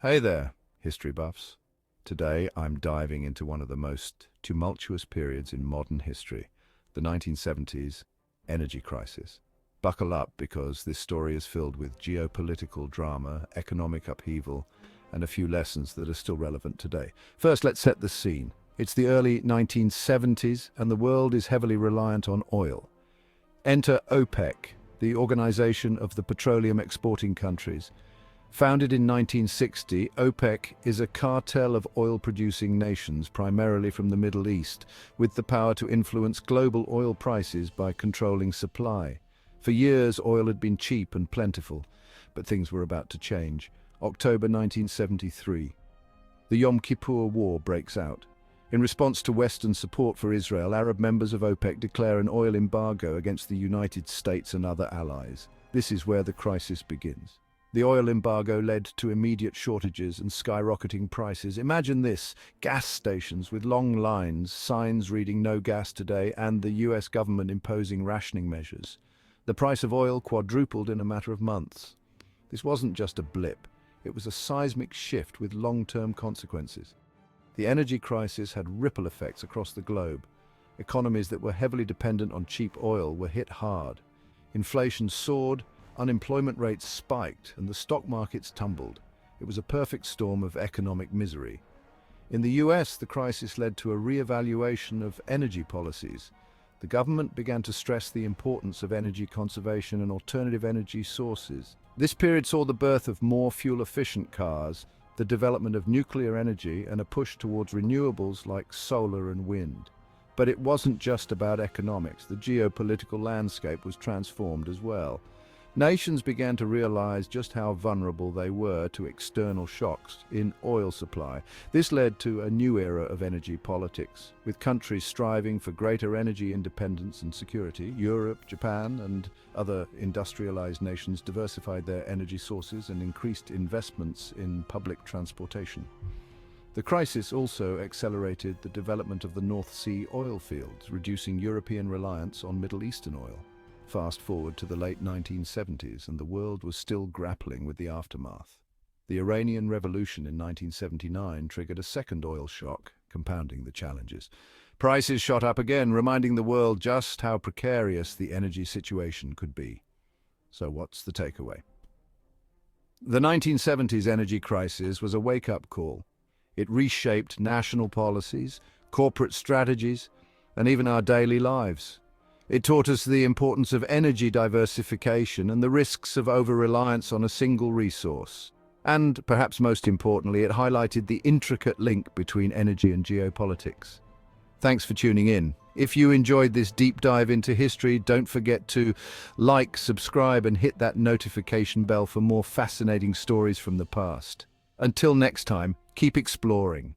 Hey there, history buffs. Today I'm diving into one of the most tumultuous periods in modern history, the 1970s energy crisis. Buckle up because this story is filled with geopolitical drama, economic upheaval, and a few lessons that are still relevant today. First, let's set the scene. It's the early 1970s and the world is heavily reliant on oil. Enter OPEC, the Organization of the Petroleum Exporting Countries. Founded in 1960, OPEC is a cartel of oil-producing nations, primarily from the Middle East, with the power to influence global oil prices by controlling supply. For years, oil had been cheap and plentiful, but things were about to change. October 1973. The Yom Kippur War breaks out. In response to Western support for Israel, Arab members of OPEC declare an oil embargo against the United States and other allies. This is where the crisis begins. The oil embargo led to immediate shortages and skyrocketing prices. Imagine this: gas stations with long lines, signs reading "No gas today," and the US government imposing rationing measures. The price of oil quadrupled in a matter of months. This wasn't just a blip, it was a seismic shift with long-term consequences. The energy crisis had ripple effects across the globe. Economies that were heavily dependent on cheap oil were hit hard. Inflation soared, unemployment rates spiked, and the stock markets tumbled. It was a perfect storm of economic misery. In the US, the crisis led to a re-evaluation of energy policies. The government began to stress the importance of energy conservation and alternative energy sources. This period saw the birth of more fuel-efficient cars, the development of nuclear energy, and a push towards renewables like solar and wind. But it wasn't just about economics. The geopolitical landscape was transformed as well. Nations began to realize just how vulnerable they were to external shocks in oil supply. This led to a new era of energy politics, with countries striving for greater energy independence and security. Europe, Japan, and other industrialized nations diversified their energy sources and increased investments in public transportation. The crisis also accelerated the development of the North Sea oil fields, reducing European reliance on Middle Eastern oil. Fast forward to the late 1970s, and the world was still grappling with the aftermath. The Iranian Revolution in 1979 triggered a second oil shock, compounding the challenges. Prices shot up again, reminding the world just how precarious the energy situation could be. So what's the takeaway? The 1970s energy crisis was a wake-up call. It reshaped national policies, corporate strategies, and even our daily lives. It taught us the importance of energy diversification and the risks of over-reliance on a single resource. And, perhaps most importantly, it highlighted the intricate link between energy and geopolitics. Thanks for tuning in. If you enjoyed this deep dive into history, don't forget to like, subscribe, and hit that notification bell for more fascinating stories from the past. Until next time, keep exploring.